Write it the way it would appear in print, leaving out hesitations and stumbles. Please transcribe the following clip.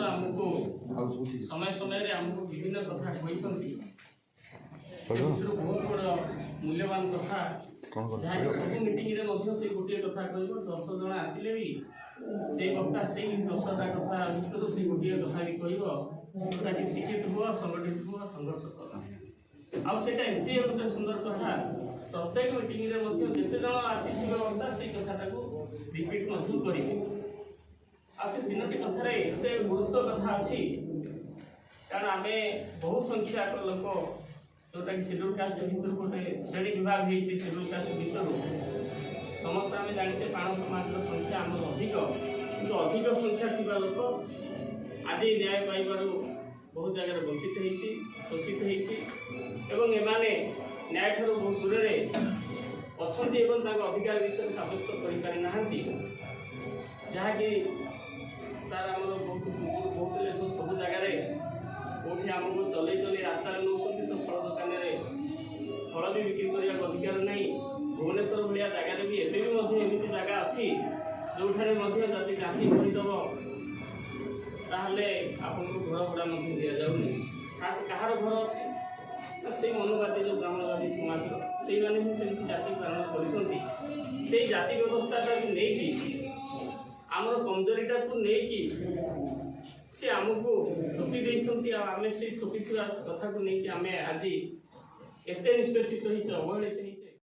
आमको समय समय आमको विभिन्न कथा कहते बहुत बड़ मूल्यवान कथा जहाँकि सब मीटिंग से गोटे कथा कह 10 जन आसिले भी से वक्ता से 10टा कथा भितर से गोटे कथा भी कह कि शिक्षित हुआ संगठित हुआ संघर्ष कर आटा एत गोटे सुंदर कथा प्रत्येक मीटिंग जिते जन आसी वक्ता से कथा रिपीट करेंगे से 3टी कथार एत गुरुत्व कथा अच्छी कारण आम बहुत संख्यक लोक जोटा कि शेड्यूल कास्ट भितर गोटे श्रेणी विभाग हो शेड्यूल कास्ट भितर समस्त आम जाने प्राण समाज संख्या आम अधिक कि अधिक संख्या थी लोक आज न्याय पाइबार बहुत जगह वंचित होती शोषित होती एमाने न्याय ठार बहुत दूर अच्छा अधिकार विषय सब्यस्त कर जहाँकि तार आम बहुत सब जगह कौटी आमको चल रास्ता नौ तो फल दुकान फल भी बिक्री करने अधिकार नहीं भुवनेश्वर भाया जगार भी एमती जगह अच्छी जो जदि गांधी कहीदेव ताहले आपको घर भड़ा दि जाऊनी खास कहार घर अच्छी से मनोवादी जो ब्राह्मणवादी समाज से ही जाति पालन कर जाति व्यवस्था नहीं आमर कमजोरीटा को लेकिन से आमको थोपी देती आम से थोपी कथा को लेकिन आम आज एत निष्पेषित अवहेलित